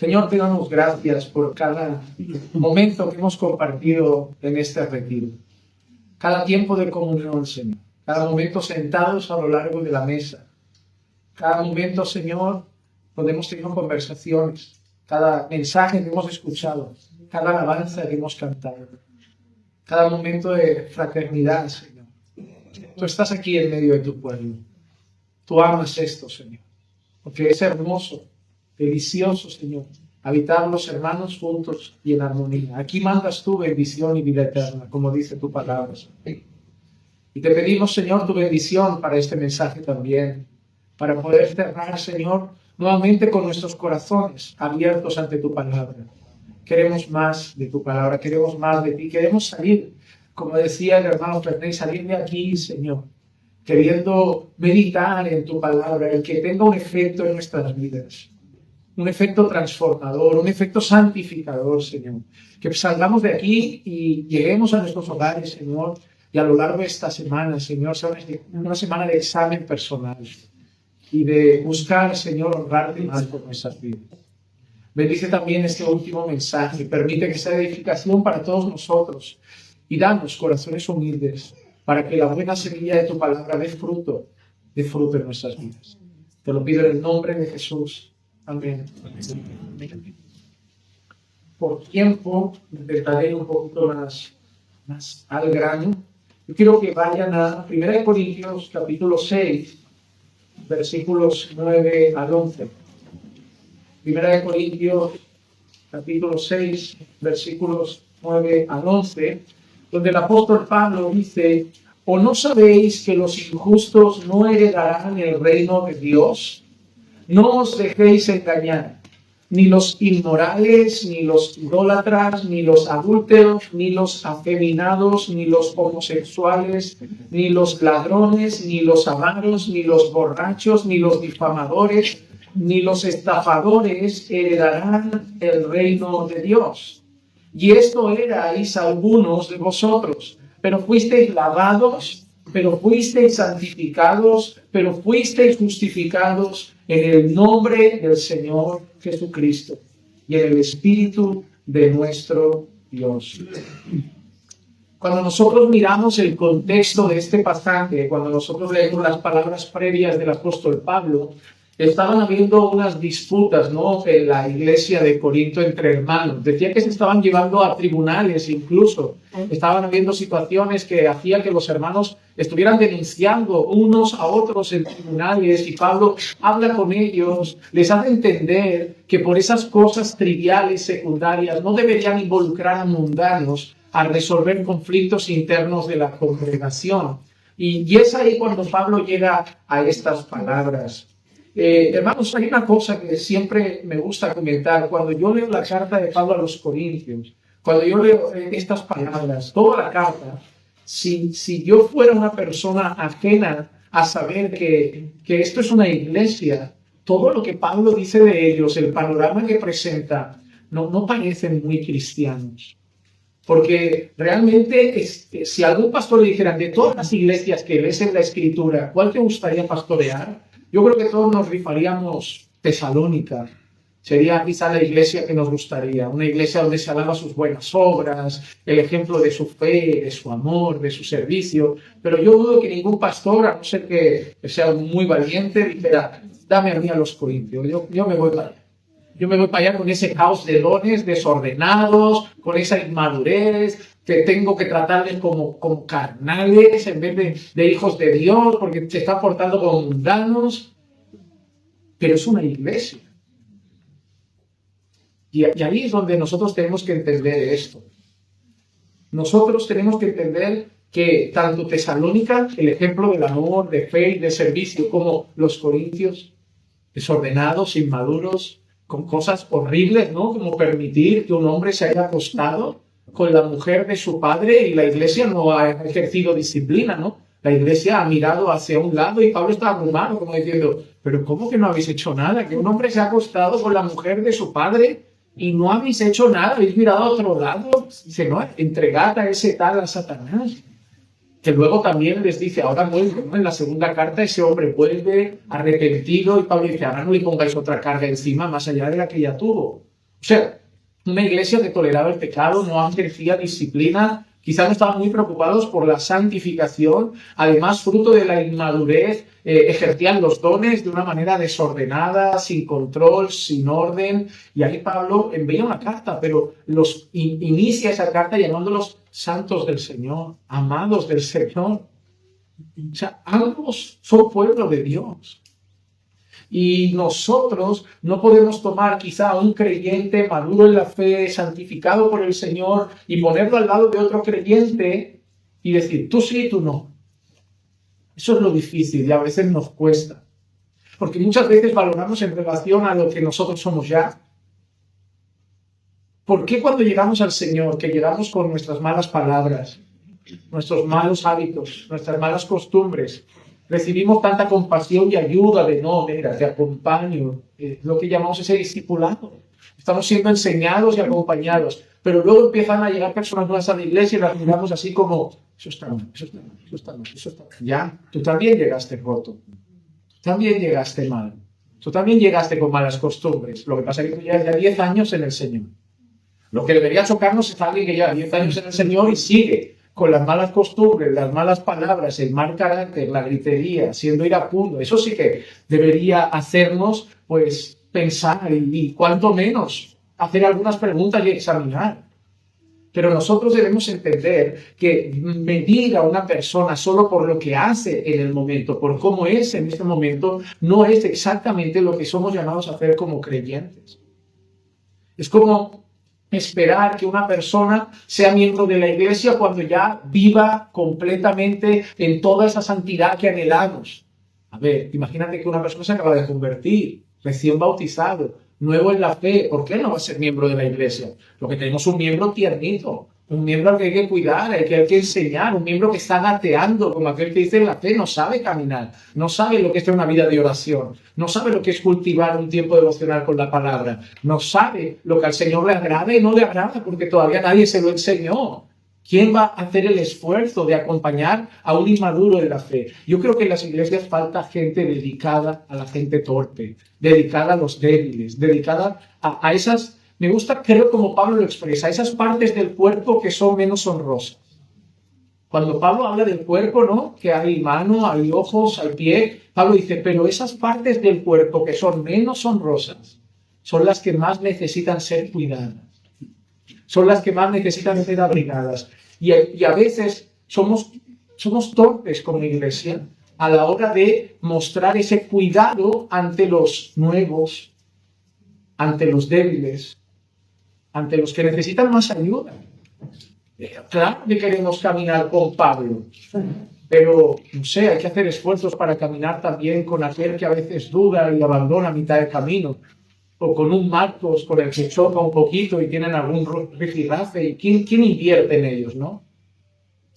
Señor, te damos gracias por cada momento que hemos compartido en este retiro. Cada tiempo de comunión, Señor. Cada momento sentados a lo largo de la mesa. Cada momento, Señor, donde hemos tenido conversaciones. Cada mensaje que hemos escuchado. Cada alabanza que hemos cantado. Cada momento de fraternidad, Señor. Tú estás aquí en medio de tu pueblo. Tú amas esto, Señor. Porque es hermoso, delicioso, Señor, habitar los hermanos juntos y en armonía. Aquí mandas tu bendición y vida eterna, como dice tu palabra, Señor. Y te pedimos, Señor, tu bendición para este mensaje también, para poder cerrar, Señor, nuevamente con nuestros corazones abiertos ante tu palabra. Queremos más de tu palabra, queremos más de ti, queremos salir, como decía el hermano Fernández, salir de aquí, Señor, queriendo meditar en tu palabra, el que tenga un efecto en nuestras vidas, un efecto transformador, un efecto santificador, Señor. Que salgamos de aquí y lleguemos a nuestros hogares, Señor, y a lo largo de esta semana, Señor, sea una semana de examen personal y de buscar, Señor, honrarte más por nuestras vidas. Bendice también este último mensaje, permite que sea edificación para todos nosotros y danos corazones humildes para que la buena semilla de tu palabra dé fruto en nuestras vidas. Te lo pido en el nombre de Jesús. Amén. Por tiempo, intentaré un poquito más al grano. Yo quiero que vayan a 1 Corintios capítulo 6, versículos 9 al 11. 1 Corintios capítulo 6, versículos 9 al 11, donde el apóstol Pablo dice: ¿O no sabéis que los injustos no heredarán el reino de Dios? No os dejéis engañar, ni los inmorales, ni los idólatras, ni los adúlteros, ni los afeminados, ni los homosexuales, ni los ladrones, ni los avaros, ni los borrachos, ni los difamadores, ni los estafadores heredarán el reino de Dios. Y esto erais algunos de vosotros, pero fuisteis lavados, pero fuisteis santificados, pero fuisteis justificados en el nombre del Señor Jesucristo y en el Espíritu de nuestro Dios. Cuando nosotros miramos el contexto de este pasaje, cuando nosotros leemos las palabras previas del apóstol Pablo, estaban habiendo unas disputas, ¿no?, en la iglesia de Corinto entre hermanos. Decía que se estaban llevando a tribunales incluso. Estaban habiendo situaciones que hacían que los hermanos estuvieran denunciando unos a otros en tribunales, y Pablo habla con ellos, les hace entender que por esas cosas triviales, secundarias, no deberían involucrar a mundanos a resolver conflictos internos de la congregación. Y es ahí cuando Pablo llega a estas palabras. Hermanos, hay una cosa que siempre me gusta comentar. Cuando yo leo la carta de Pablo a los Corintios, cuando yo leo estas palabras, toda la carta, si yo fuera una persona ajena a saber que esto es una iglesia, todo lo que Pablo dice de ellos, el panorama que presenta, no parecen muy cristianos. Porque realmente, si algún pastor le dijera, de todas las iglesias que ves en la Escritura, ¿cuál te gustaría pastorear? Yo creo que todos nos rifaríamos Tesalónica. Sería quizá la iglesia que nos gustaría, una iglesia donde se alaba sus buenas obras, el ejemplo de su fe, de su amor, de su servicio. Pero yo dudo que ningún pastor, a no ser que sea muy valiente, dijera, dame a mí a los Corintios, yo me voy para allá. Yo me voy para allá con ese caos de dones desordenados, con esa inmadurez, que tengo que tratarles como carnales en vez de hijos de Dios, porque se están portando como mundanos. Pero es una iglesia. Y ahí es donde nosotros tenemos que entender esto. Nosotros tenemos que entender que tanto Tesalónica, el ejemplo del amor, de fe y de servicio, como los Corintios, desordenados, inmaduros, con cosas horribles, ¿no? Como permitir que un hombre se haya acostado con la mujer de su padre, y la iglesia no ha ejercido disciplina, ¿no? La iglesia ha mirado hacia un lado y Pablo está abrumado, como diciendo, pero ¿cómo que no habéis hecho nada? Que un hombre se ha acostado con la mujer de su padre y no habéis hecho nada, habéis mirado a otro lado. Dice, no, entregad a ese tal a Satanás. Que luego también les dice, ahora vuelve, ¿no? En la segunda carta ese hombre vuelve arrepentido, y Pablo dice, ahora no le pongáis otra carga encima más allá de la que ya tuvo. O sea, una iglesia que toleraba el pecado, no ejercía disciplina, quizás no estaban muy preocupados por la santificación, además, fruto de la inmadurez, ejercían los dones de una manera desordenada, sin control, sin orden. Y ahí Pablo envía una carta, pero inicia esa carta llamándolos santos del Señor, amados del Señor. O sea, ambos son pueblo de Dios. Y nosotros no podemos tomar quizá a un creyente maduro en la fe, santificado por el Señor, y ponerlo al lado de otro creyente y decir, tú sí, tú no. Eso es lo difícil y a veces nos cuesta. Porque muchas veces valoramos en relación a lo que nosotros somos ya. ¿Por qué cuando llegamos al Señor, que llegamos con nuestras malas palabras, nuestros malos hábitos, nuestras malas costumbres, recibimos tanta compasión y ayuda de no, mira, te acompaño, lo que llamamos ese discipulado? Estamos siendo enseñados y acompañados, pero luego empiezan a llegar personas nuevas a la iglesia y las miramos así como, eso está mal, eso está mal, eso está mal, eso está mal. Ya, tú también llegaste roto, tú también llegaste mal, tú también llegaste con malas costumbres. Lo que pasa es que tú llevas ya 10 años en el Señor. Lo que debería chocarnos es alguien que lleva 10 años en el Señor y sigue con las malas costumbres, las malas palabras, el mal carácter, la gritería, siendo iracundo. Eso sí que debería hacernos, pues, pensar y cuanto menos hacer algunas preguntas y examinar. Pero nosotros debemos entender que medir a una persona solo por lo que hace en el momento, por cómo es en este momento, no es exactamente lo que somos llamados a hacer como creyentes. Es como esperar que una persona sea miembro de la iglesia cuando ya viva completamente en toda esa santidad que anhelamos. A ver, imagínate que una persona se acaba de convertir, recién bautizado, nuevo en la fe. ¿Por qué no va a ser miembro de la iglesia? Lo que tenemos es un miembro tiernito, un miembro al que hay que cuidar, al que hay que enseñar, un miembro que está gateando, como aquel que dice en la fe, no sabe caminar, no sabe lo que es una vida de oración, no sabe lo que es cultivar un tiempo devocional con la palabra, no sabe lo que al Señor le agrada y no le agrada porque todavía nadie se lo enseñó. ¿Quién va a hacer el esfuerzo de acompañar a un inmaduro en la fe? Yo creo que en las iglesias falta gente dedicada a la gente torpe, dedicada a los débiles, dedicada a esas, me gusta, creo como Pablo lo expresa, esas partes del cuerpo que son menos honrosas. Cuando Pablo habla del cuerpo, ¿no? Que hay mano, hay ojos, hay pie, Pablo dice, pero esas partes del cuerpo que son menos honrosas son las que más necesitan ser cuidadas. Son las que más necesitan ser abrigadas. Y a veces somos torpes como iglesia a la hora de mostrar ese cuidado ante los nuevos, ante los débiles, ante los que necesitan más ayuda. Claro que queremos caminar con Pablo, pero no sé, hay que hacer esfuerzos para caminar también con aquel que a veces duda y abandona a mitad de camino. O con un Marcos con el que choca un poquito y tienen algún rifirrafe. ¿Y quién invierte en ellos, no?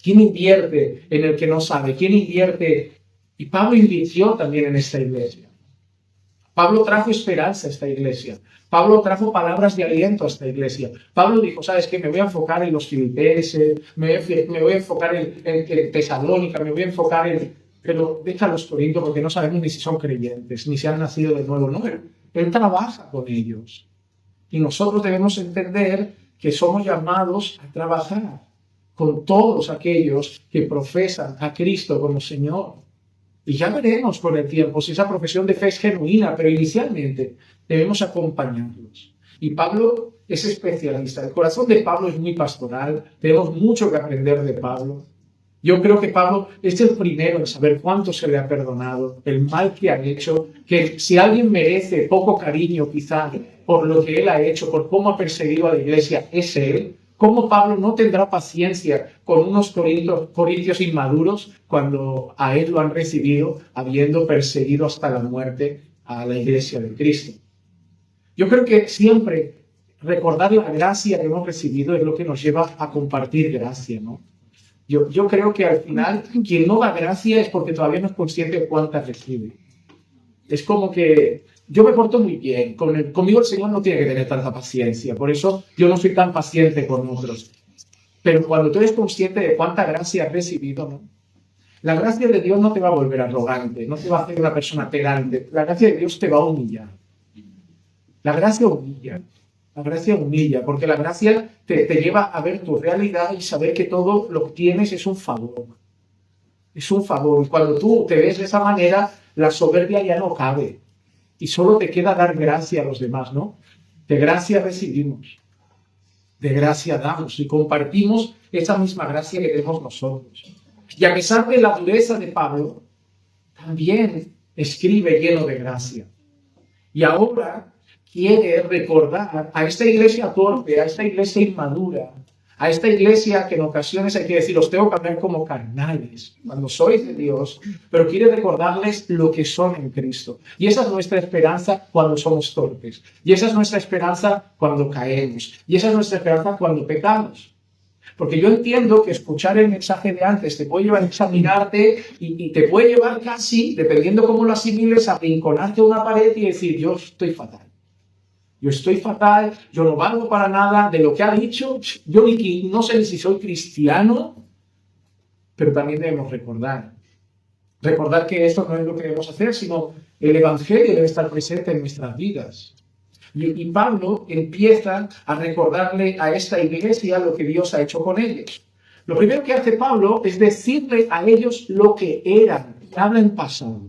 ¿Quién invierte en el que no sabe? ¿Quién invierte? Y Pablo invirtió también en esta iglesia. Pablo trajo esperanza a esta iglesia. Pablo trajo palabras de aliento a esta iglesia. Pablo dijo, ¿sabes qué? Me voy a enfocar en los filipenses, me voy a enfocar en Tesalónica, me voy a enfocar en... Pero deja a los corintios porque no sabemos ni si son creyentes, ni si han nacido de nuevo. No, Él trabaja con ellos. Y nosotros debemos entender que somos llamados a trabajar con todos aquellos que profesan a Cristo como Señor. Y ya veremos con el tiempo si esa profesión de fe es genuina, pero inicialmente debemos acompañarlos. Y Pablo es especialista. El corazón de Pablo es muy pastoral. Tenemos mucho que aprender de Pablo. Yo creo que Pablo es el primero en saber cuánto se le ha perdonado, el mal que ha hecho, que si alguien merece poco cariño quizá por lo que él ha hecho, por cómo ha perseguido a la iglesia, es él. ¿Cómo Pablo no tendrá paciencia con unos corintios inmaduros cuando a él lo han recibido habiendo perseguido hasta la muerte a la iglesia de Cristo? Yo creo que siempre recordar la gracia que hemos recibido es lo que nos lleva a compartir gracia, ¿no? Yo creo que al final quien no da gracia es porque todavía no es consciente de cuánta recibe. Es como que yo me porto muy bien. Conmigo el Señor no tiene que tener tanta paciencia. Por eso yo no soy tan paciente con otros. Pero cuando tú eres consciente de cuánta gracia has recibido, ¿no? La gracia de Dios no te va a volver arrogante, no te va a hacer una persona pedante. La gracia de Dios te va a humillar. La gracia humilla. La gracia humilla, porque la gracia te lleva a ver tu realidad y saber que todo lo que tienes es un favor. Es un favor. Y cuando tú te ves de esa manera, la soberbia ya no cabe. Y solo te queda dar gracia a los demás, ¿no? De gracia recibimos. De gracia damos. Y compartimos esa misma gracia que tenemos nosotros. Y a pesar de la dureza de Pablo, también escribe lleno de gracia. Y ahora quiere recordar a esta iglesia torpe, a esta iglesia inmadura, a esta iglesia que en ocasiones hay que decir, os tengo que hablar como carnales, cuando sois de Dios, pero quiere recordarles lo que son en Cristo. Y esa es nuestra esperanza cuando somos torpes. Y esa es nuestra esperanza cuando caemos. Y esa es nuestra esperanza cuando pecamos. Porque yo entiendo que escuchar el mensaje de antes te puede llevar a examinarte y te puede llevar casi, dependiendo cómo lo asimiles, a arrinconarte a una pared y decir, yo estoy fatal. Yo estoy fatal, yo no valgo para nada de lo que ha dicho, yo no sé ni si soy cristiano, pero también debemos recordar que esto no es lo que debemos hacer, sino el Evangelio debe estar presente en nuestras vidas. Y Pablo empieza a recordarle a esta iglesia lo que Dios ha hecho con ellos. Lo primero que hace Pablo es decirle a ellos lo que eran, habla en pasado.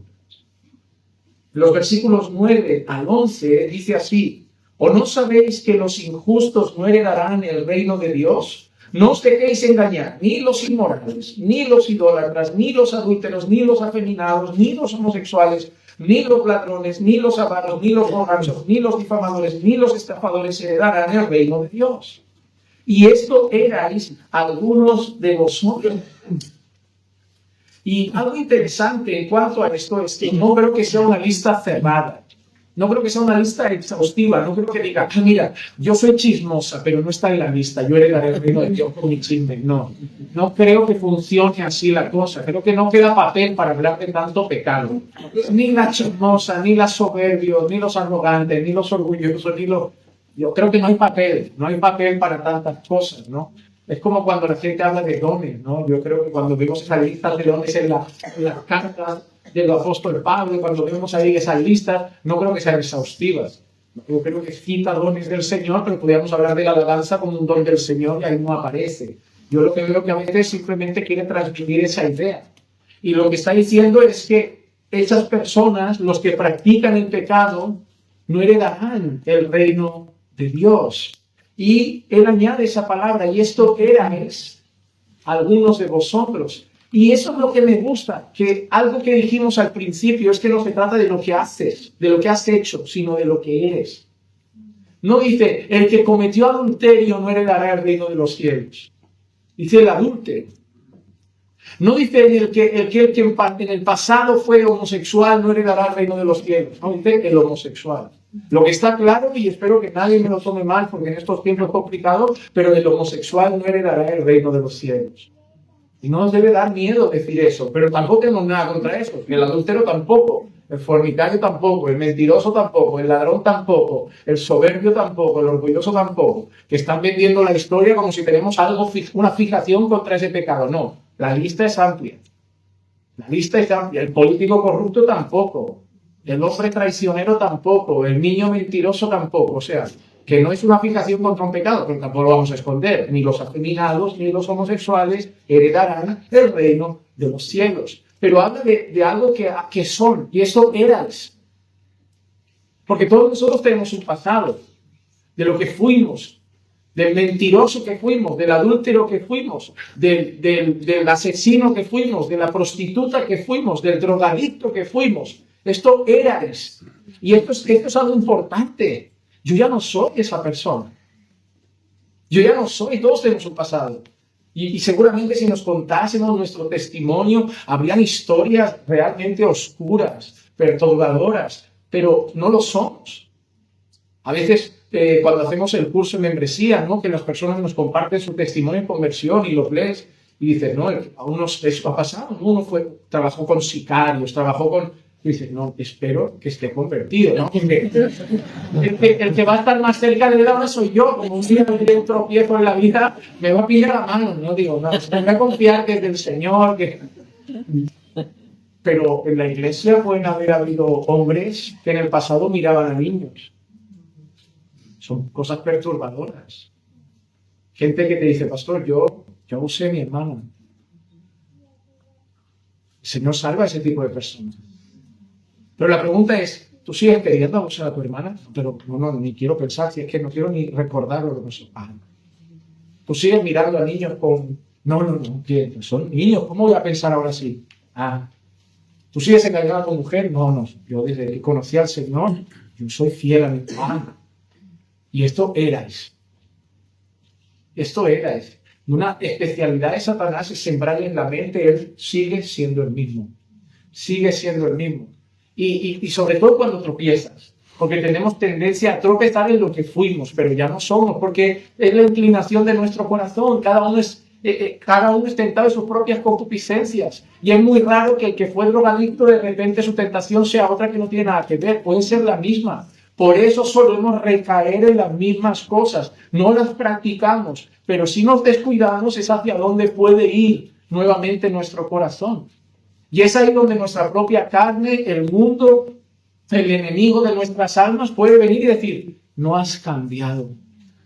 Los versículos 9 al 11 dice así: ¿O no sabéis que los injustos no heredarán el reino de Dios? No os dejéis engañar, ni los inmorales, ni los idólatras, ni los adúlteros, ni los afeminados, ni los homosexuales, ni los ladrones, ni los avaros, ni los borrachos, ni los difamadores, ni los estafadores heredarán el reino de Dios. Y esto erais algunos de vosotros. Y algo interesante en cuanto a esto es que no creo que sea una lista cerrada. No creo que sea una lista exhaustiva. No creo que diga, mira, yo soy chismosa, pero no está en la lista. Yo heredaré el reino de Dios con mi chisme. No creo que funcione así la cosa. Creo que no queda papel para hablar de tanto pecado. Ni la chismosa, ni la soberbia, ni los arrogantes, ni los orgullosos, ni los... Yo creo que no hay papel para tantas cosas, ¿no? Es como cuando la gente habla de dones, ¿no? Yo creo que cuando vemos esas listas de dones en las cartas del apóstol Pablo, cuando vemos ahí esas listas, no creo que sean exhaustivas. Yo creo que cita dones del Señor, pero podríamos hablar de la alabanza como un don del Señor y ahí no aparece. Yo lo que veo que a veces simplemente quiere transmitir esa idea. Y lo que está diciendo es que esas personas, los que practican el pecado, no heredarán el reino de Dios. Y él añade esa palabra, y esto erais algunos de vosotros. Y eso es lo que me gusta, que algo que dijimos al principio es que no se trata de lo que haces, de lo que has hecho, sino de lo que eres. No dice, el que cometió adulterio no heredará el reino de los cielos. Dice el adúltero. No dice el que en el pasado fue homosexual no heredará el reino de los cielos. No dice el homosexual. Lo que está claro, y espero que nadie me lo tome mal porque en estos tiempos es complicado, pero el homosexual no heredará el reino de los cielos. Y no nos debe dar miedo decir eso, pero tampoco tenemos nada contra eso. El adúltero tampoco, el fornicario tampoco, el mentiroso tampoco, el ladrón tampoco, el soberbio tampoco, el orgulloso tampoco, que están vendiendo la historia como si tenemos algo, una fijación contra ese pecado. No, la lista es amplia. La lista es amplia. El político corrupto tampoco. El hombre traicionero tampoco. El niño mentiroso tampoco. O sea, que no es una fijación contra un pecado, pero tampoco lo vamos a esconder. Ni los afeminados ni los homosexuales heredarán el reino de los cielos. Pero habla de algo que son, y eso eras. Porque todos nosotros tenemos un pasado, de lo que fuimos, del mentiroso que fuimos, del adúltero que fuimos, del asesino que fuimos, de la prostituta que fuimos, del drogadicto que fuimos. Esto eras. Y esto es algo importante. Yo ya no soy esa persona. Yo ya no soy, todos tenemos un pasado. Y seguramente si nos contásemos nuestro testimonio, habrían historias realmente oscuras, perturbadoras, pero no lo somos. A veces cuando hacemos el curso de membresía, ¿no? Que las personas nos comparten su testimonio de conversión y los lees y dices, no, a unos eso ha pasado, uno trabajó con sicarios, trabajó con... Y dices, no, espero que esté convertido, ¿no? Porque el que va a estar más cerca de él ahora soy yo. Como un día me dé un tropiezo en la vida, me va a pillar la mano, ¿no? Digo, no, me voy a confiar que es del Señor, que... Pero en la iglesia pueden haber habido hombres que en el pasado miraban a niños. Son cosas perturbadoras. Gente que te dice, pastor, yo abusé a mi hermana. El Señor salva a ese tipo de personas. Pero la pregunta es, ¿tú sigues queriendo abusar a tu hermana? Pero no, ni quiero pensar, si es que no quiero ni recordar lo que pasó. Tú sigues mirando a niños con... No, que son niños, ¿cómo voy a pensar ahora así? ¿Tú sigues engañando a tu mujer? No, yo desde que conocí al Señor, yo soy fiel a mi hermana. Y esto erais. Y una especialidad de Satanás es sembrarle en la mente, él sigue siendo el mismo. Sigue siendo el mismo. Y sobre todo cuando tropiezas. Porque tenemos tendencia a tropezar en lo que fuimos, pero ya no somos, porque es la inclinación de nuestro corazón. Cada uno es tentado de sus propias concupiscencias. Y es muy raro que el que fue drogadicto de repente su tentación sea otra que no tiene nada que ver. Puede ser la misma. Por eso solemos recaer en las mismas cosas. No las practicamos, pero si nos descuidamos es hacia dónde puede ir nuevamente nuestro corazón. Y es ahí donde nuestra propia carne, el mundo, el enemigo de nuestras almas puede venir y decir, no has cambiado.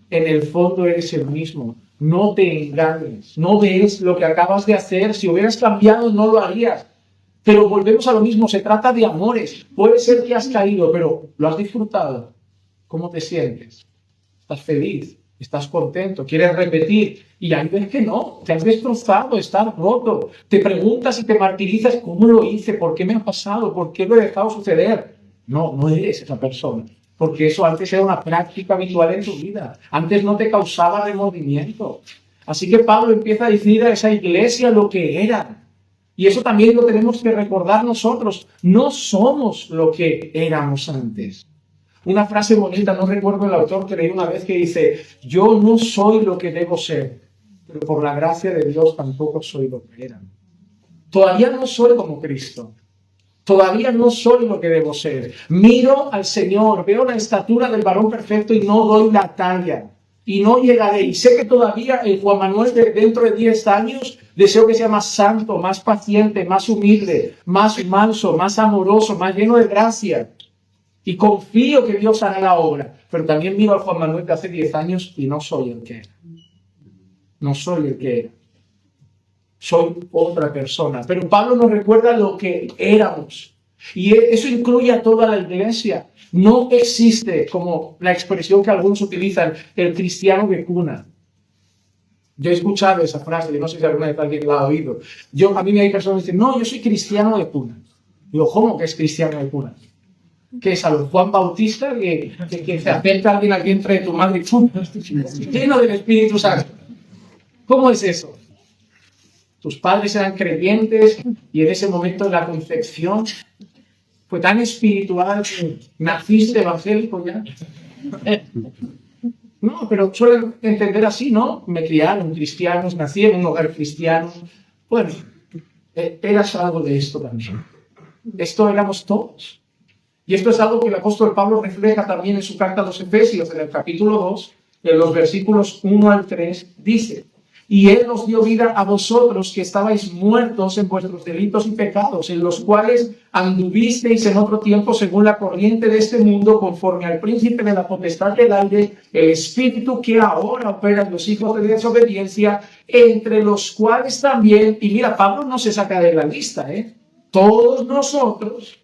En el fondo eres el mismo. No te engañes. No ves lo que acabas de hacer. Si hubieras cambiado, no lo harías. Pero volvemos a lo mismo. Se trata de amores. Puede ser que has caído, pero ¿lo has disfrutado? ¿Cómo te sientes? ¿Estás feliz? ¿Estás contento? ¿Quieres repetir? Y ahí ves que no. Te has destrozado, estás roto. Te preguntas y te martirizas. ¿Cómo lo hice? ¿Por qué me ha pasado? ¿Por qué lo he dejado suceder? No eres esa persona. Porque eso antes era una práctica habitual en tu vida. Antes no te causaba remordimiento. Así que Pablo empieza a decir a esa iglesia lo que era. Y eso también lo tenemos que recordar nosotros. No somos lo que éramos antes. Una frase bonita, no recuerdo el autor, que leí una vez que dice, yo no soy lo que debo ser, pero por la gracia de Dios tampoco soy lo que era. Todavía no soy como Cristo. Todavía no soy lo que debo ser. Miro al Señor, veo la estatura del varón perfecto y no doy la talla. Y no llegaré. Y sé que todavía el Juan Manuel de dentro de 10 años deseo que sea más santo, más paciente, más humilde, más manso, más amoroso, más lleno de gracia. Y confío que Dios hará la obra. Pero también miro al Juan Manuel de hace 10 años y no soy el que era. No soy el que era. Soy otra persona. Pero Pablo nos recuerda lo que éramos. Y eso incluye a toda la iglesia. No existe, como la expresión que algunos utilizan, el cristiano de cuna. Yo he escuchado esa frase, yo no sé si alguna vez alguien la ha oído. A mí me hay personas que dicen, no, yo soy cristiano de cuna. Digo, ¿cómo que es cristiano de cuna? ¿Qué es a los Juan Bautista que se acerca alguien al vientre de tu madre y lleno del Espíritu Santo? ¿Cómo es eso? Tus padres eran creyentes y en ese momento de la concepción fue tan espiritual que naciste evangélico ya. No, pero suelen entender así, ¿no? Me criaron cristianos, nací en un hogar cristiano. Bueno, eras algo de esto también. Esto éramos todos. Y esto es algo que el apóstol Pablo refleja también en su carta a los Efesios, en el capítulo 2, en los versículos 1 al 3, dice, y Él os dio vida a vosotros que estabais muertos en vuestros delitos y pecados, en los cuales anduvisteis en otro tiempo según la corriente de este mundo, conforme al príncipe de la potestad del aire, el espíritu que ahora opera en los hijos de desobediencia, entre los cuales también, y mira, Pablo no se saca de la lista, todos nosotros,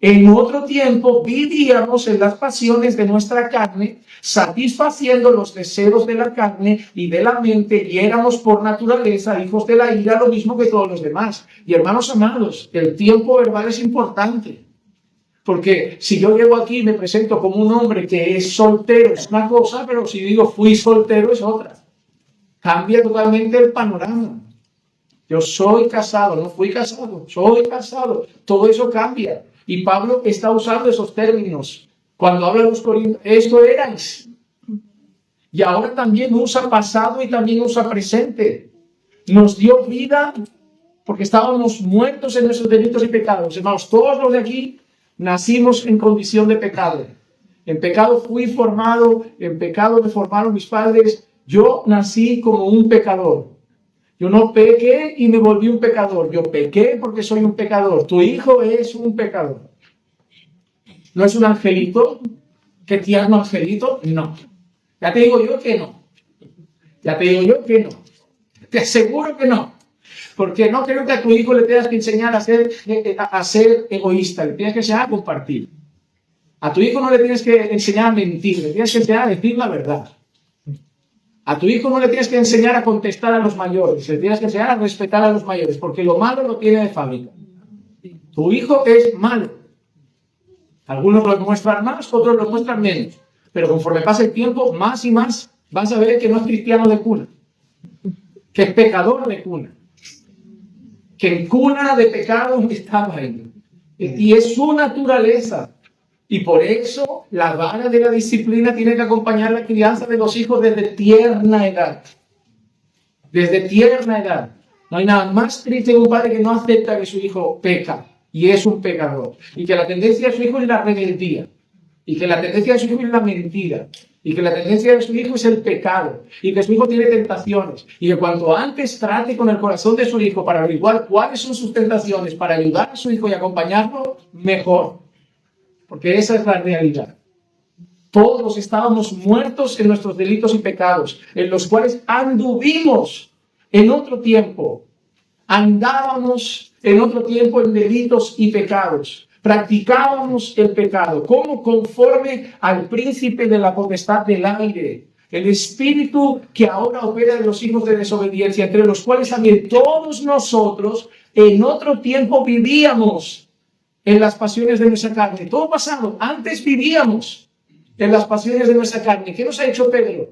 en otro tiempo vivíamos en las pasiones de nuestra carne, satisfaciendo los deseos de la carne y de la mente, y éramos por naturaleza hijos de la ira, lo mismo que todos los demás. Y hermanos amados, el tiempo verbal es importante. Porque si yo llego aquí y me presento como un hombre que es soltero, es una cosa, pero si digo fui soltero es otra. Cambia totalmente el panorama. Yo soy casado, no fui casado, soy casado. Todo eso cambia. Y Pablo está usando esos términos. Cuando habla a los Corintios, esto erais. Y ahora también usa pasado y también usa presente. Nos dio vida porque estábamos muertos en nuestros delitos y pecados. Hermanos, todos los de aquí nacimos en condición de pecado. En pecado fui formado, en pecado me formaron mis padres. Yo nací como un pecador. Yo no pequé y me volví un pecador. Yo pequé porque soy un pecador. Tu hijo es un pecador. No es un angelito, ¿Qué tierno angelito? No. Ya te digo yo que no. Ya te digo yo que no. Te aseguro que no. Porque no creo que a tu hijo le tengas que enseñar a ser egoísta, le tienes que enseñar a compartir. A tu hijo no le tienes que enseñar a mentir, le tienes que enseñar a decir la verdad. A tu hijo no le tienes que enseñar a contestar a los mayores, le tienes que enseñar a respetar a los mayores, porque lo malo lo tiene de fábrica. Tu hijo es malo. Algunos lo muestran más, otros lo muestran menos. Pero conforme pasa el tiempo, más y más vas a ver que no es cristiano de cuna, que es pecador de cuna, que en cuna de pecado estaba él. Y es su naturaleza. Y por eso la vara de la disciplina tiene que acompañar la crianza de los hijos desde tierna edad. Desde tierna edad. No hay nada más triste que un padre que no acepta que su hijo peca y es un pecador. Y que la tendencia de su hijo es la rebeldía. Y que la tendencia de su hijo es la mentira. Y que la tendencia de su hijo es el pecado. Y que su hijo tiene tentaciones. Y que cuanto antes trate con el corazón de su hijo para averiguar cuáles son sus tentaciones, para ayudar a su hijo y acompañarlo, mejor. Porque esa es la realidad. Todos estábamos muertos en nuestros delitos y pecados, en los cuales anduvimos en otro tiempo. Andábamos en otro tiempo en delitos y pecados. Practicábamos el pecado, como conforme al príncipe de la potestad del aire, el espíritu que ahora opera en los hijos de desobediencia, entre los cuales también todos nosotros en otro tiempo vivíamos en las pasiones de nuestra carne. Todo pasado, antes vivíamos en las pasiones de nuestra carne. ¿Qué nos ha hecho Pedro?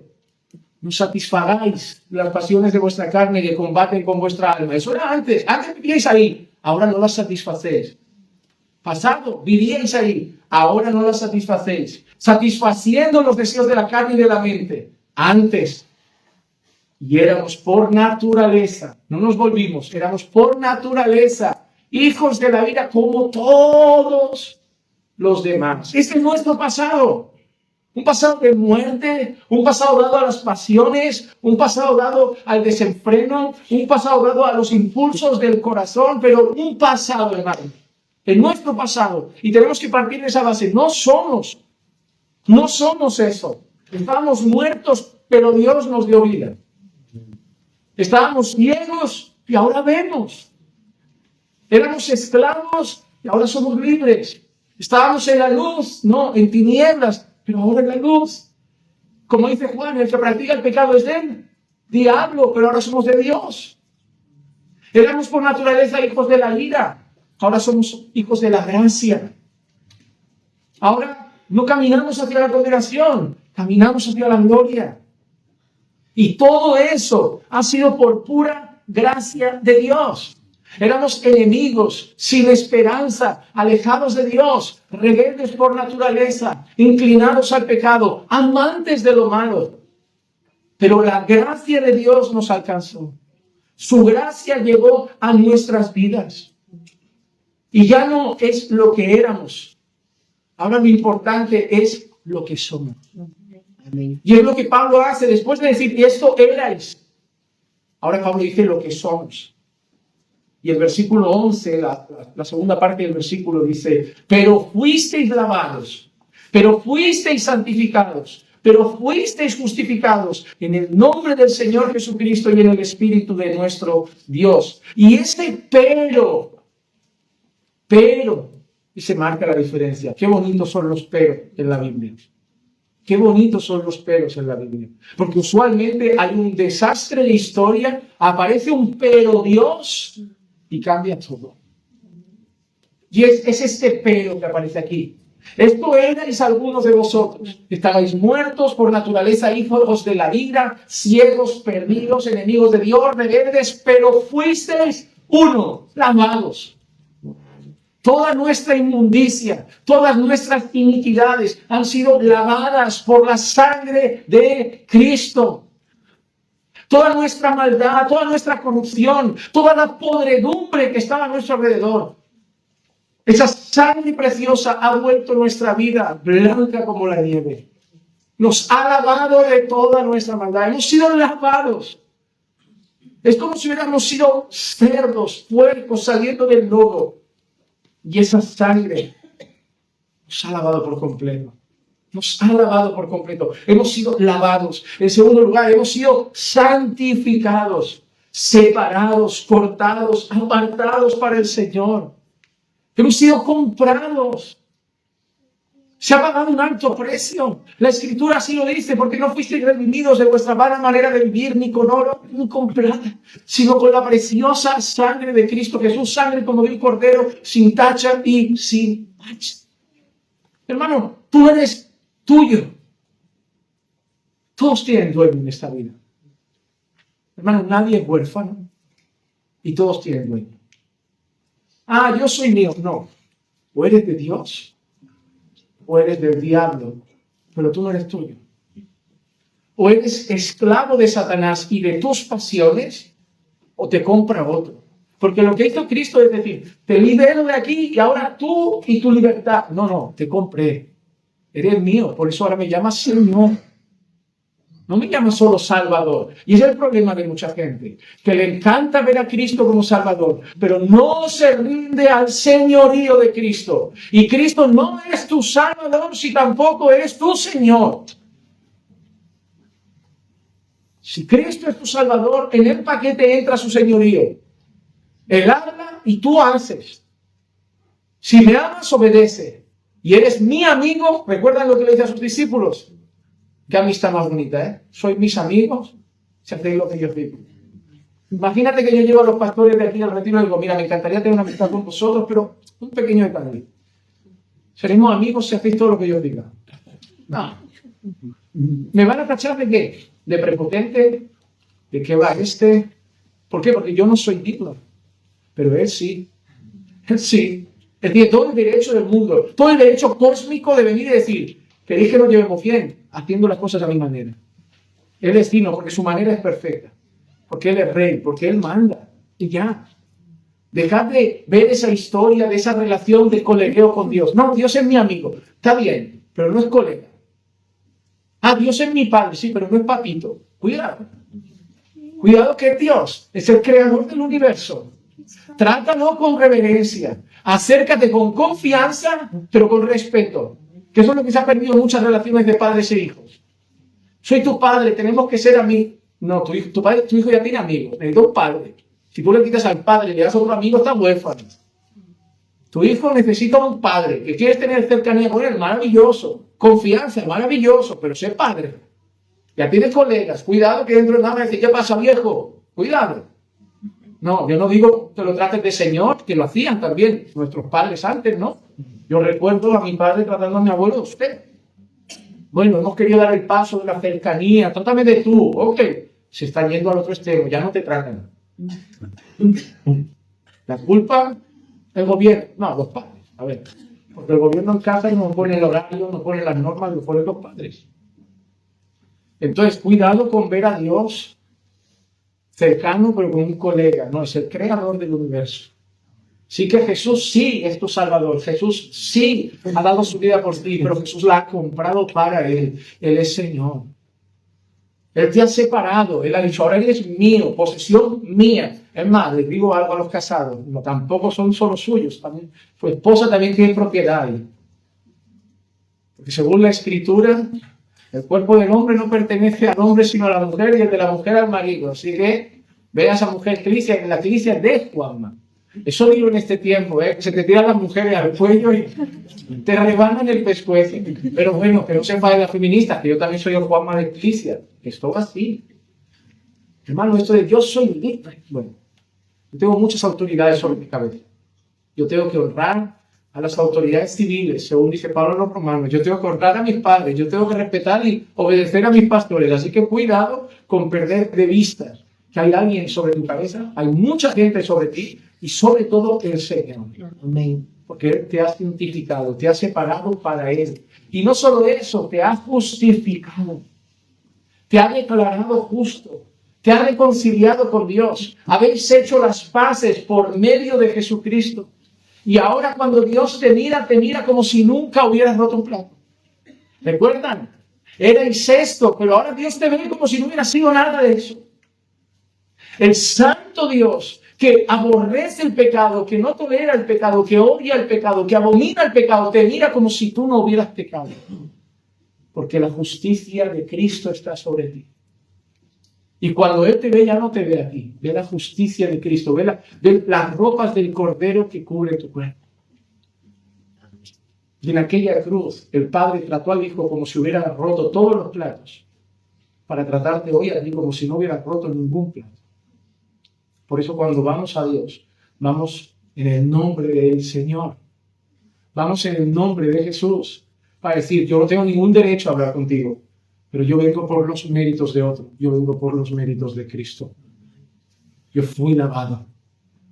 No satisfagáis las pasiones de vuestra carne que combaten con vuestra alma. Eso era antes. Antes vivíais ahí, ahora no las satisfacéis. Pasado, vivíais ahí, ahora no las satisfacéis. Satisfaciendo los deseos de la carne y de la mente. Antes. Y éramos por naturaleza. No nos volvimos, éramos por naturaleza hijos de la ira como todos los demás. Este es nuestro pasado. Un pasado de muerte, un pasado dado a las pasiones, un pasado dado al desenfreno, un pasado dado a los impulsos del corazón, pero un pasado, hermano, en nuestro pasado. Y tenemos que partir de esa base. No somos eso. Estábamos muertos, pero Dios nos dio vida. Estábamos ciegos y ahora vemos. Éramos esclavos y ahora somos libres. Estábamos en la luz, no, en tinieblas, pero ahora en la luz. Como dice Juan, el que practica el pecado es del diablo, pero ahora somos de Dios. Éramos por naturaleza hijos de la ira, ahora somos hijos de la gracia. Ahora no caminamos hacia la condenación, caminamos hacia la gloria. Y todo eso ha sido por pura gracia de Dios. Éramos enemigos, sin esperanza, alejados de Dios, rebeldes por naturaleza, inclinados al pecado, amantes de lo malo. Pero la gracia de Dios nos alcanzó. Su gracia llegó a nuestras vidas. Y ya no es lo que éramos. Ahora lo importante es lo que somos. Amén. Y es lo que Pablo hace después de decir, y esto erais. Ahora Pablo dice lo que somos. Y el versículo 11, la segunda parte del versículo dice, pero fuisteis lavados, pero fuisteis santificados, pero fuisteis justificados en el nombre del Señor Jesucristo y en el Espíritu de nuestro Dios. Y ese pero, y se marca la diferencia. Qué bonitos son los pero en la Biblia. Qué bonitos son los peros en la Biblia. Porque usualmente hay un desastre de historia, aparece un pero Dios y cambia todo. Y es este pero que aparece aquí. Esto erais algunos de vosotros. Estabais muertos por naturaleza, hijos de la ira, ciegos, perdidos, enemigos de Dios, rebeldes, pero fuisteis uno, lavados. Toda nuestra inmundicia, todas nuestras iniquidades han sido lavadas por la sangre de Cristo. Toda nuestra maldad, toda nuestra corrupción, toda la podredumbre que estaba a nuestro alrededor. Esa sangre preciosa ha vuelto nuestra vida blanca como la nieve. Nos ha lavado de toda nuestra maldad. Hemos sido lavados. Es como si hubiéramos sido cerdos, puercos saliendo del lodo. Y esa sangre nos ha lavado por completo. Nos ha lavado por completo. Hemos sido lavados. En segundo lugar, hemos sido santificados, separados, cortados, apartados para el Señor. Hemos sido comprados. Se ha pagado un alto precio. La Escritura así lo dice, porque no fuisteis redimidos de vuestra vana manera de vivir, ni con oro, ni con plata, sino con la preciosa sangre de Cristo Jesús, sangre como de un cordero, sin tacha y sin mancha. Hermano, tú eres tuyo. Todos tienen dueño en esta vida. Hermano, nadie es huérfano y todos tienen dueño. Ah, yo soy mío. No. O eres de Dios o eres del diablo, pero tú no eres tuyo. O eres esclavo de Satanás y de tus pasiones, o te compra otro. Porque lo que hizo Cristo es decir, te libero de aquí y ahora tú y tu libertad. No, te compré. Eres mío, por eso ahora me llamas Señor. No me llamas solo Salvador. Y ese es el problema de mucha gente, que le encanta ver a Cristo como Salvador, pero no se rinde al señorío de Cristo. Y Cristo no es tu Salvador si tampoco eres tu Señor. Si Cristo es tu Salvador, en el paquete entra su señorío. Él habla y tú haces. Si me amas, obedece. Y eres mi amigo, ¿recuerdan lo que le dice a sus discípulos? Qué amistad más bonita, ¿eh? Sois mis amigos si hacéis lo que yo os digo. Imagínate que yo llevo a los pastores de aquí al retiro y digo, mira, me encantaría tener una amistad con vosotros, pero un pequeño detalle. Seremos amigos si hacéis todo lo que yo os diga. No. ¿Me van a tachar de qué? ¿De prepotente? ¿De qué va este? ¿Por qué? Porque yo no soy digno. Pero él sí. Él sí. Él tiene todo el derecho del mundo, todo el derecho cósmico de venir y decir, queréis que nos llevemos bien, haciendo las cosas a mi manera. Él es digno porque su manera es perfecta. Porque Él es rey, porque Él manda. Y ya. Dejad de ver esa historia, de esa relación de colegueo con Dios. No, Dios es mi amigo. Está bien, pero no es colega. Ah, Dios es mi padre, sí, pero no es papito. Cuidado. Cuidado que Dios es el creador del universo. Trátalo con reverencia. Acércate con confianza, pero con respeto. Que eso es lo que se ha perdido en muchas relaciones de padres e hijos. Soy tu padre, tenemos que ser amigos. No, tu hijo ya tiene amigos. Necesita un padre. Si tú le quitas al padre y le das a otro amigo, está huérfano. Tu hijo necesita un padre. Que quieres tener cercanía con él, maravilloso. Confianza, maravilloso. Pero sé padre. Ya tienes colegas. Cuidado que dentro de nada decir, ¿qué pasa, viejo? Cuidado. No, yo no digo que lo trates de señor, que lo hacían también nuestros padres antes, ¿no? Yo recuerdo a mi padre tratando a mi abuelo de usted. Bueno, hemos querido dar el paso de la cercanía. Trátame de tú. Ok. Se está yendo al otro extremo. Ya no te tratan. La culpa, el gobierno. No, los padres. A ver. Porque el gobierno en casa no pone el horario, no pone las normas, lo ponen los padres. Entonces, cuidado con ver a Dios cercano, pero con un colega. No, es el creador del universo. Sí que Jesús sí es tu Salvador. Jesús sí ha dado su vida por ti, pero Jesús la ha comprado para Él. Él es Señor. Él te ha separado. Él ha dicho, ahora eres mío, posesión mía. Es más, les digo algo a los casados. No, tampoco son solo suyos. También, su esposa también tiene propiedad. Porque según la Escritura, el cuerpo del hombre no pertenece al hombre, sino a la mujer, y el de la mujer al marido. Así que ve a esa mujer clicia, en la clicia de Juanma. Eso digo en este tiempo, que se te tiran las mujeres al cuello y te rebanan el pescuezo. Pero bueno, que no se enfade las feministas, que yo también soy el Juanma de Iglesia, que es todo así. Hermano, esto de yo soy libre. Bueno, yo tengo muchas autoridades sobre mi cabeza. Yo tengo que honrar a las autoridades civiles, según dice Pablo a los romanos. Yo tengo que honrar a mis padres, yo tengo que respetar y obedecer a mis pastores. Así que cuidado con perder de vista que hay alguien sobre tu cabeza, hay mucha gente sobre ti, y sobre todo el Señor. Amén. Porque Él te ha santificado, te ha separado para Él. Y no solo eso, te ha justificado. Te ha declarado justo. Te ha reconciliado con Dios. Habéis hecho las paces por medio de Jesucristo. Y ahora cuando Dios te mira como si nunca hubieras roto un plato. ¿Recuerdan? Erais esto, pero ahora Dios te ve como si no hubiera sido nada de eso. El santo Dios que aborrece el pecado, que no tolera el pecado, que odia el pecado, que abomina el pecado, te mira como si tú no hubieras pecado. porque la justicia de Cristo está sobre ti. Y cuando Él te ve, ya no te ve a ti, ve la justicia de Cristo, ve las ropas del Cordero que cubre tu cuerpo. Y en aquella cruz, el Padre trató al Hijo como si hubiera roto todos los platos, para tratarte hoy a ti como si no hubiera roto ningún plato. Por eso cuando vamos a Dios, vamos en el nombre del Señor. Vamos en el nombre de Jesús para decir, yo no tengo ningún derecho a hablar contigo, pero yo vengo por los méritos de otro, yo vengo por los méritos de Cristo. Yo fui lavado,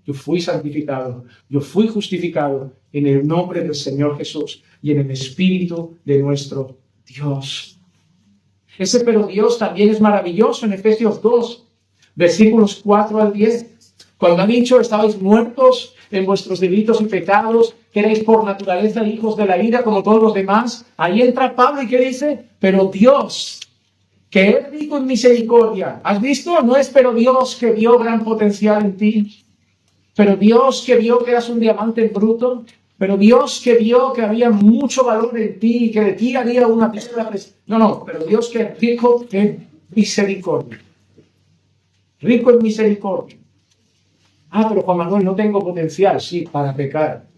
yo fui santificado, yo fui justificado en el nombre del Señor Jesús y en el Espíritu de nuestro Dios. Ese pero Dios también es maravilloso en Efesios 2, versículos 4 al 10. Cuando ha dicho, estabais muertos en vuestros delitos y pecados, que erais por naturaleza hijos de la ira como todos los demás. Ahí entra Pablo y ¿qué dice? Pero Dios, que es rico en misericordia. ¿Has visto? No es pero Dios que vio gran potencial en ti. Pero Dios que vio que eras un diamante en bruto. Pero Dios que vio que había mucho valor en ti y que de ti haría una piedra. No, pero Dios que es rico en misericordia. Rico en misericordia. Pero Juan Manuel, no tengo potencial, sí, para pecar.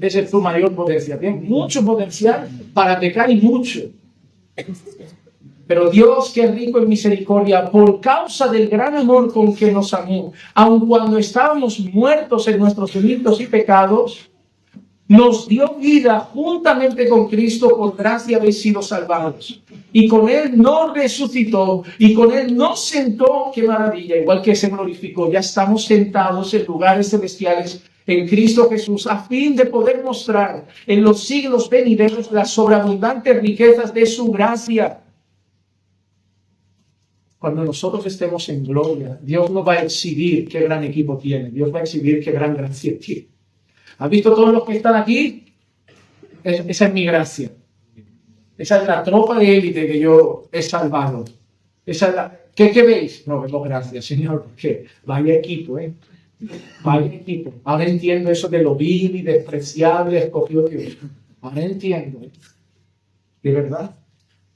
Ese es tu mayor potencial. Tienes mucho potencial para pecar y mucho. Pero Dios, que es rico en misericordia, por causa del gran amor con que nos amó, aun cuando estábamos muertos en nuestros delitos y pecados, nos dio vida juntamente con Cristo, por gracia habéis sido salvados. Y con Él nos resucitó, y con Él nos sentó, qué maravilla, igual que se glorificó. Ya estamos sentados en lugares celestiales en Cristo Jesús, a fin de poder mostrar en los siglos venideros las sobreabundantes riquezas de su gracia. Cuando nosotros estemos en gloria, Dios no va a exhibir qué gran equipo tiene, Dios va a exhibir qué gran gracia tiene. ¿Has visto todos los que están aquí? Esa es mi gracia. Esa es la tropa de élite que yo he salvado. Esa es la... ¿Qué veis? No, vemos gracias, Señor, porque vaya equipo, vaya equipo. Ahora entiendo eso de lo vil y despreciable escogió Dios. Ahora entiendo, de verdad.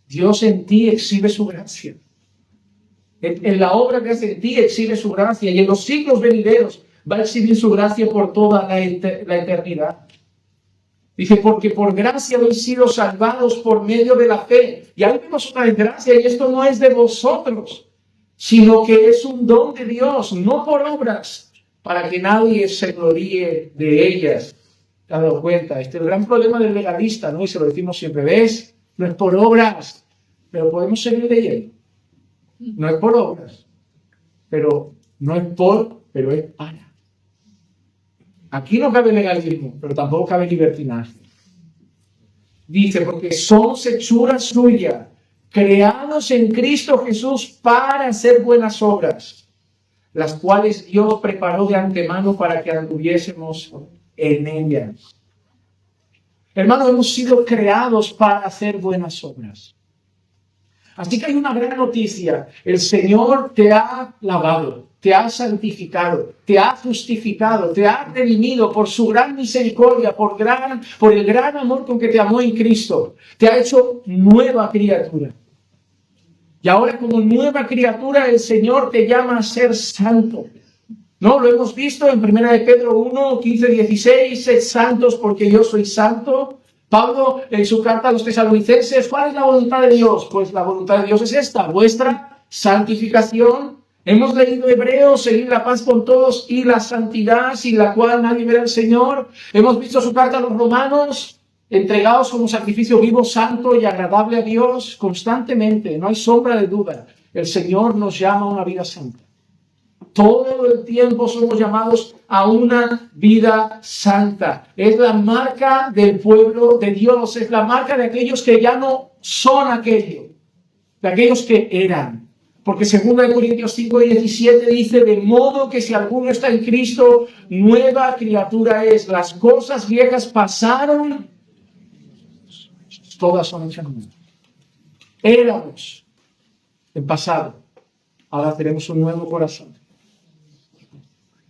Dios en ti exhibe su gracia. En la obra que hace en ti exhibe su gracia. Y en los siglos venideros va a exhibir su gracia por toda la eternidad. Dice, porque por gracia habéis sido salvados por medio de la fe. Y ahí vemos una desgracia, y esto no es de vosotros, sino que es un don de Dios, no por obras, para que nadie se gloríe de ellas. ¿Te has dado cuenta? Este es el gran problema del legalista, ¿no? Y se lo decimos siempre, ¿ves? No es por obras, pero podemos seguir leyendo. No es por obras, pero no es por, pero es para. Aquí no cabe legalismo, pero tampoco cabe libertinaje. Dice, porque somos hechura suya, creados en Cristo Jesús para hacer buenas obras, las cuales Dios preparó de antemano para que anduviésemos en ellas. Hermanos, hemos sido creados para hacer buenas obras. Así que hay una gran noticia. El Señor te ha lavado, te ha santificado, te ha justificado, te ha redimido por su gran misericordia, por el gran amor con que te amó en Cristo. Te ha hecho nueva criatura. Y ahora como nueva criatura el Señor te llama a ser santo. ¿No? Lo hemos visto en 1 de Pedro 1, 15, 16. Sed santos porque yo soy santo. Pablo, en su carta a los tesalonicenses, ¿cuál es la voluntad de Dios? Pues la voluntad de Dios es esta, vuestra santificación. Hemos leído Hebreos, seguir la paz con todos y la santidad, sin la cual nadie verá al Señor. Hemos visto su carta a los romanos, entregados como sacrificio vivo, santo y agradable a Dios constantemente. No hay sombra de duda. El Señor nos llama a una vida santa. Todo el tiempo somos llamados a una vida santa. Es la marca del pueblo de Dios. Es la marca de aquellos que ya no son aquello, de aquellos que eran. Porque 2 Corintios 5, 17 dice, de modo que si alguno está en Cristo, nueva criatura es. Las cosas viejas pasaron, todas son hechas nuevas. Éramos en pasado, ahora tenemos un nuevo corazón.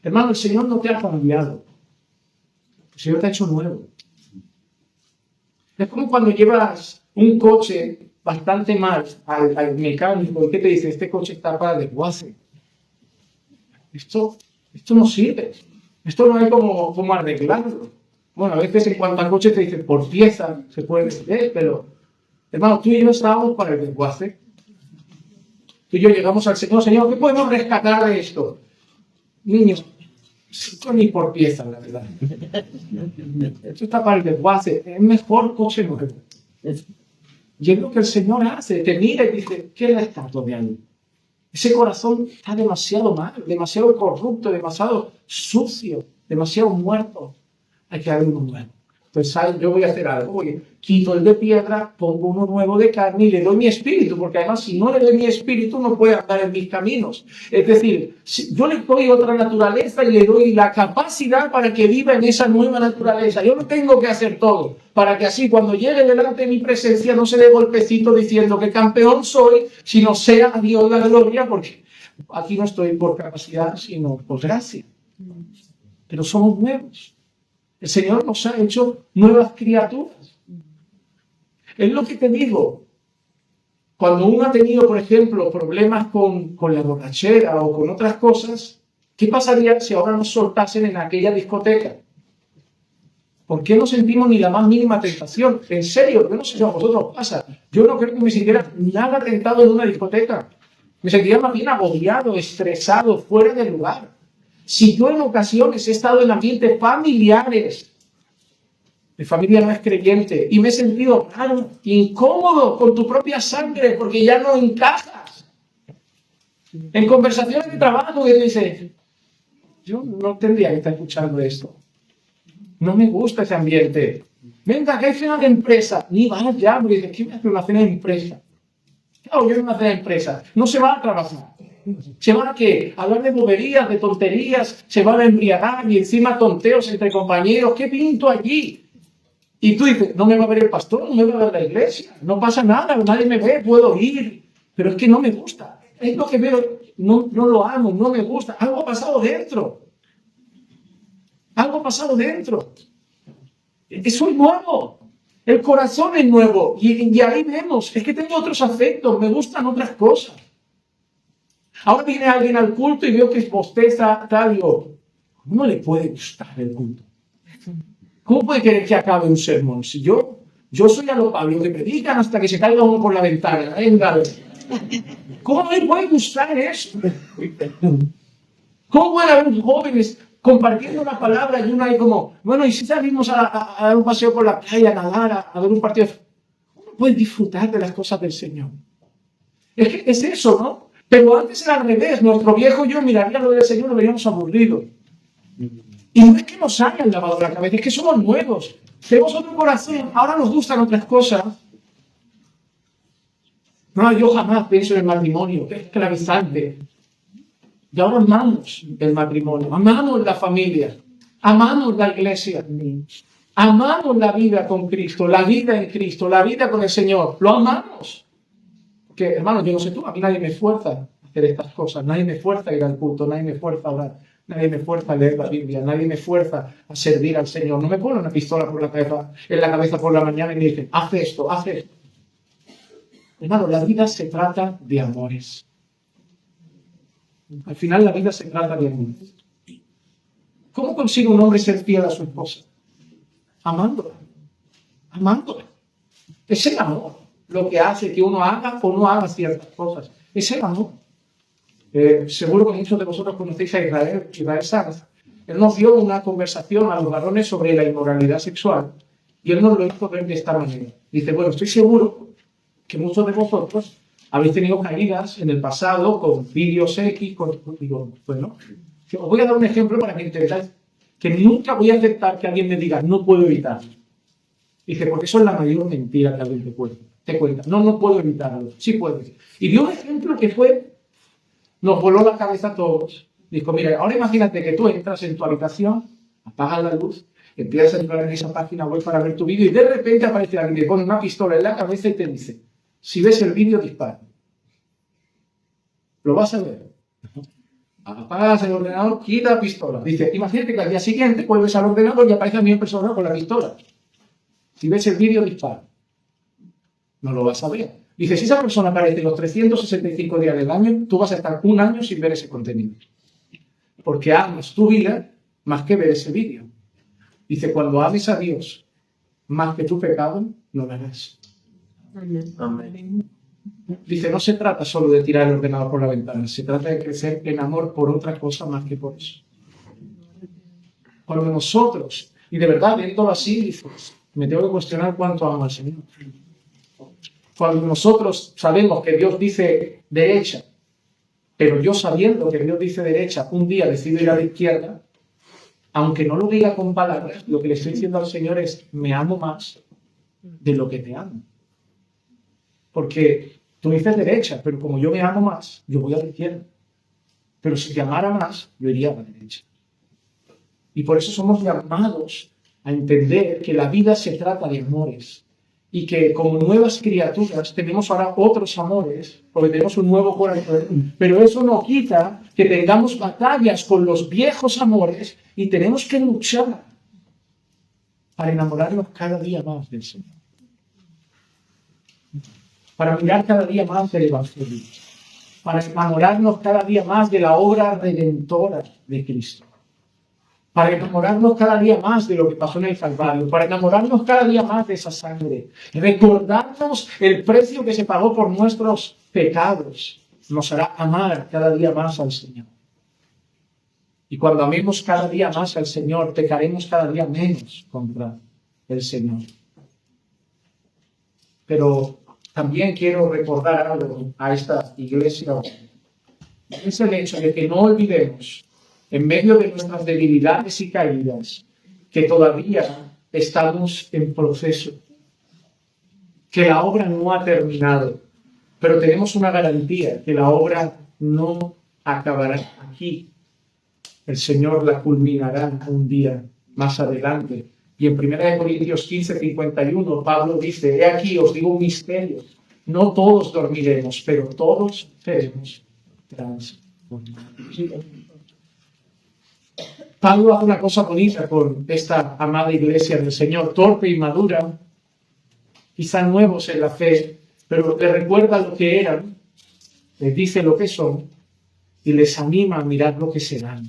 Hermano, el Señor no te ha cambiado. El Señor te ha hecho nuevo. Es como cuando llevas un coche bastante mal al mecánico y que te dice, este coche está para desguace. Esto no sirve. Esto no hay como arreglarlo. Bueno, a veces en cuanto al coche te dicen, por pieza se puede vender, pero, hermano, tú y yo estábamos para el desguace. Tú y yo llegamos al Señor, Señor, ¿qué podemos rescatar de esto? Niños, esto ni por pieza, la verdad. Esto está para el desguace. Es mejor coche nuevo. Y es lo que el Señor hace. Te mira y dice, ¿qué le estás rodeando? Ese corazón está demasiado mal, demasiado corrupto, demasiado sucio, demasiado muerto. Hay que darle uno nuevo. Entonces, ¿sabes? Yo voy a hacer algo. Oye, quito el de piedra, pongo uno nuevo de carne y le doy mi espíritu, porque además si no le doy mi espíritu no puede andar en mis caminos. Es decir, si yo le doy otra naturaleza y le doy la capacidad para que viva en esa nueva naturaleza. Yo no tengo que hacer todo, para que así cuando llegue delante de mi presencia no se dé golpecito diciendo que campeón soy, sino sea a Dios la gloria, porque aquí no estoy por capacidad, sino por gracia. Pero somos nuevos. El Señor nos ha hecho nuevas criaturas. Es lo que te digo. Cuando uno ha tenido, por ejemplo, problemas con la borrachera o con otras cosas, ¿qué pasaría si ahora nos soltasen en aquella discoteca? ¿Por qué no sentimos ni la más mínima tentación? En serio, yo no sé si a vosotros os pasa. Yo no creo que me sintiera nada tentado en una discoteca. Me sentiría más bien agobiado, estresado, fuera de lugar. Si yo en ocasiones he estado en ambientes familiares, mi familia no es creyente, y me he sentido raro, incómodo con tu propia sangre porque ya no encajas. En conversaciones de trabajo que dices, yo no tendría que estar escuchando esto. No me gusta ese ambiente. Venga, que hay cena de empresa. Ni vas ya, porque dices, ¿qué me hace una cena de empresa? Claro, yo en una cena de empresa. No se va a trabajar. ¿Se van a qué? A hablar de boberías, de tonterías, se van a embriagar y encima tonteos entre compañeros. ¿Qué pinto allí? Y tú dices, no me va a ver el pastor, no me va a ver la iglesia, no pasa nada, nadie me ve, puedo ir, pero es que no me gusta. Es lo que veo, no lo amo, no me gusta. Algo ha pasado dentro. Algo ha pasado dentro. Eso es nuevo. El corazón es nuevo. Y ahí vemos, es que tengo otros afectos, me gustan otras cosas. Ahora viene alguien al culto y veo que bosteza, tal, digo, ¿cómo le puede gustar el culto? ¿Cómo puede querer que acabe un sermón? Si yo soy a los Pablo que predican hasta que se caiga uno por la ventana. Venga. ¿Cómo le puede gustar eso? ¿Cómo pueden haber jóvenes compartiendo una palabra y uno ahí como, bueno, y si salimos a dar un paseo por la playa, a nadar, a ver un partido? ¿Cómo pueden disfrutar de las cosas del Señor? Es que es eso, ¿no? Pero antes era al revés. Nuestro viejo yo miraría lo del Señor y lo veríamos aburrido. Y no es que nos hayan lavado la cabeza, es que somos nuevos. Tenemos otro corazón. Ahora nos gustan otras cosas. No, yo jamás pienso en el matrimonio, que es esclavizante. Y ahora amamos el matrimonio, amamos la familia, amamos la iglesia, amamos la vida con Cristo, la vida en Cristo, la vida con el Señor. Lo amamos. Porque, hermano, yo no sé tú, a mí nadie me fuerza a hacer estas cosas, nadie me fuerza a ir al culto, nadie me fuerza a orar, nadie me fuerza a leer la Biblia, nadie me fuerza a servir al Señor. No me pone una pistola en la cabeza por la mañana y me dicen, haz esto, haz esto. Hermano, la vida se trata de amores. Al final la vida se trata de amores. ¿Cómo consigue un hombre ser fiel a su esposa? Amándola. Amándola. Es el amor lo que hace que uno haga o no haga ciertas cosas. Es el amor. Seguro que muchos de vosotros conocéis a Israel Sanz. Él nos dio una conversación a los varones sobre la inmoralidad sexual y él nos lo hizo ver de esta manera. Dice, bueno, estoy seguro que muchos de vosotros habéis tenido caídas en el pasado con vídeos X, digo, bueno, os voy a dar un ejemplo para que entendáis que nunca voy a aceptar que alguien me diga, no puedo evitarlo. Dice, porque eso es la mayor mentira que alguien te cuenta. No puedo evitarlo. Sí puedes. Y dio un ejemplo que nos voló la cabeza a todos. Dijo, mira, ahora imagínate que tú entras en tu habitación, apagas la luz, empiezas a entrar en esa página web para ver tu vídeo y de repente aparece alguien, te pone una pistola en la cabeza y te dice, si ves el vídeo, dispara. Lo vas a ver. Apagas el ordenador, quita la pistola. Dice, imagínate que al día siguiente vuelves al ordenador y aparece a mí en persona con la pistola. Si ves el vídeo, dispara. No lo vas a ver. Dice, si esa persona aparece los 365 días del año, tú vas a estar un año sin ver ese contenido. Porque amas tu vida más que ver ese vídeo. Dice, cuando ames a Dios más que tu pecado, no lo harás. Amén. Dice, no se trata solo de tirar el ordenador por la ventana, se trata de crecer en amor por otra cosa más que por eso. Cuando nosotros, y de verdad, viéndolo así, dices, me tengo que cuestionar cuánto amo al Señor. Cuando nosotros sabemos que Dios dice derecha, pero yo sabiendo que Dios dice derecha, un día decido ir a la izquierda, aunque no lo diga con palabras, lo que le estoy diciendo al Señor es, me amo más de lo que te amo. Porque tú dices derecha, pero como yo me amo más, yo voy a la izquierda. Pero si te amara más, yo iría a la derecha. Y por eso somos llamados a entender que la vida se trata de amores. Y que como nuevas criaturas tenemos ahora otros amores, porque tenemos un nuevo corazón. Pero eso no quita que tengamos batallas con los viejos amores y tenemos que luchar para enamorarnos cada día más del Señor. Para mirar cada día más del Evangelio. Para enamorarnos cada día más de la obra redentora de Cristo. Para enamorarnos cada día más de lo que pasó en el Calvario, para enamorarnos cada día más de esa sangre, recordarnos el precio que se pagó por nuestros pecados, nos hará amar cada día más al Señor. Y cuando amemos cada día más al Señor, pecaremos cada día menos contra el Señor. Pero también quiero recordar algo a esta iglesia. Es el hecho de que no olvidemos, en medio de nuestras debilidades y caídas, que todavía estamos en proceso, que la obra no ha terminado, pero tenemos una garantía, que la obra no acabará aquí. El Señor la culminará un día más adelante. Y en 1 Corintios 15, 51, Pablo dice, he aquí, os digo un misterio, no todos dormiremos, pero todos seremos transformados. Pablo hace una cosa bonita con esta amada iglesia del Señor, torpe y madura, quizá nuevos en la fe, pero les recuerda lo que eran, les dice lo que son y les anima a mirar lo que serán.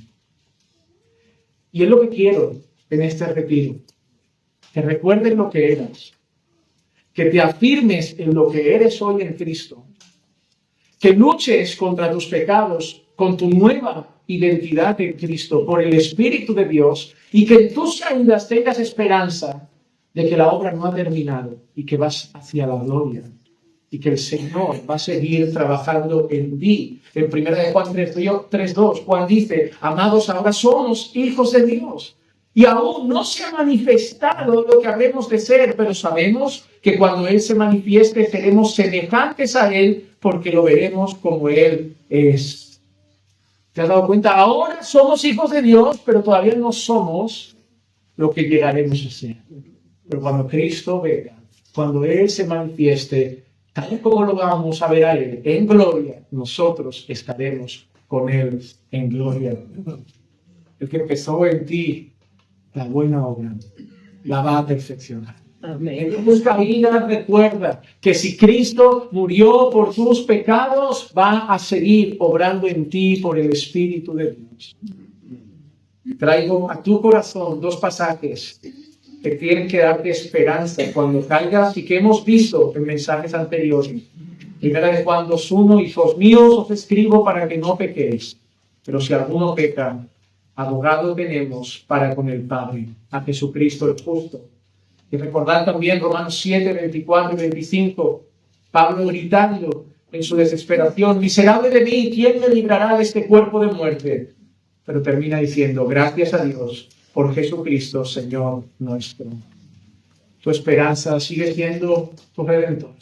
Y es lo que quiero en este retiro, que recuerdes lo que eras, que te afirmes en lo que eres hoy en Cristo, que luches contra tus pecados con tu nueva identidad en Cristo, por el Espíritu de Dios, y que en tus caídas tengas esperanza de que la obra no ha terminado y que vas hacia la gloria y que el Señor va a seguir trabajando en ti. En 1 Juan 3:2, Juan dice, amados, ahora somos hijos de Dios y aún no se ha manifestado lo que habremos de ser, pero sabemos que cuando Él se manifieste seremos semejantes a Él porque lo veremos como Él es. ¿Te has dado cuenta? Ahora somos hijos de Dios, pero todavía no somos lo que llegaremos a ser. Pero cuando Cristo venga, cuando Él se manifieste, tal como lo vamos a ver a Él en gloria, nosotros estaremos con Él en gloria. El que empezó en ti la buena obra, la va a perfeccionar. Amén. En tus caídas recuerda que si Cristo murió por tus pecados, va a seguir obrando en ti por el Espíritu de Dios. Traigo a tu corazón dos pasajes que tienen que darte esperanza cuando caigas y que hemos visto en mensajes anteriores. Primera de Juan 2:1, hijos míos, os escribo para que no pequéis. Pero si alguno peca, abogado tenemos para con el Padre, a Jesucristo el justo. Y recordar también Romanos 7, 24 y 25, Pablo gritando en su desesperación, miserable de mí, ¿quién me librará de este cuerpo de muerte? Pero termina diciendo, gracias a Dios por Jesucristo, Señor nuestro. Tu esperanza sigue siendo tu Redentor.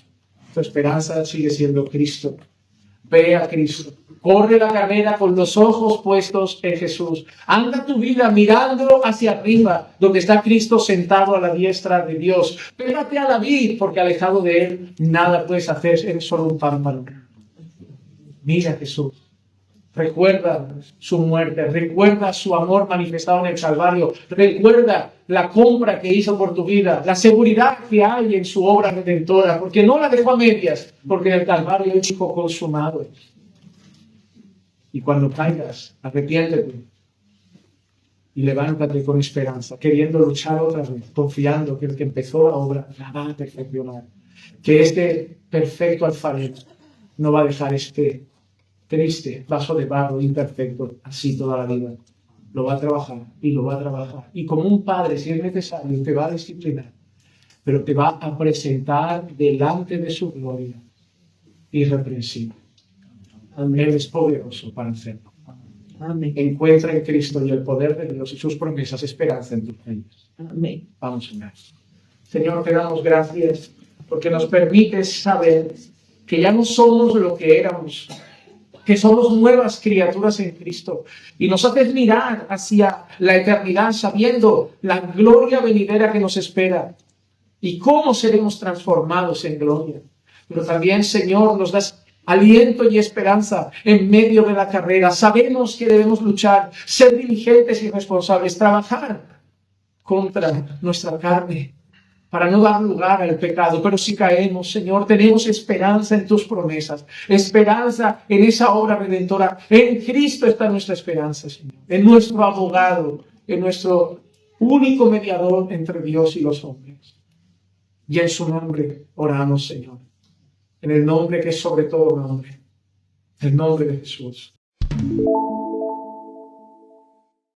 Tu esperanza sigue siendo Cristo. Ve a Cristo. Corre la carrera con los ojos puestos en Jesús. Anda tu vida mirando hacia arriba, donde está Cristo sentado a la diestra de Dios. Pégate a la vid, porque alejado de Él nada puedes hacer, eres solo un pámpano. Mira a Jesús. Recuerda su muerte, recuerda su amor manifestado en el Calvario, recuerda la compra que hizo por tu vida, la seguridad que hay en su obra redentora, porque no la dejó a medias, porque en el Calvario Él dijo consumado. Y cuando caigas, arrepiéntete y levántate con esperanza, queriendo luchar otra vez, confiando que el que empezó la obra la va a perfeccionar, que este perfecto alfarero no va a dejar este triste vaso de barro imperfecto así toda la vida. Lo va a trabajar y lo va a trabajar. Y como un padre, si es necesario, te va a disciplinar, pero te va a presentar delante de su gloria irreprensible. Él es poderoso para hacerlo. Amén. Encuentra en Cristo y el poder de Dios y sus promesas esperanza en tus vidas. Amén. Vamos a orar. Señor, te damos gracias porque nos permites saber que ya no somos lo que éramos, que somos nuevas criaturas en Cristo. Y nos haces mirar hacia la eternidad sabiendo la gloria venidera que nos espera y cómo seremos transformados en gloria. Pero también, Señor, nos das aliento y esperanza en medio de la carrera. Sabemos que debemos luchar, ser diligentes y responsables, trabajar contra nuestra carne para no dar lugar al pecado. Pero si caemos, Señor, tenemos esperanza en tus promesas, esperanza en esa obra redentora. En Cristo está nuestra esperanza, Señor, en nuestro abogado, en nuestro único mediador entre Dios y los hombres. Y en su nombre oramos, Señor, en el nombre que es sobre todo nombre, el nombre de Jesús.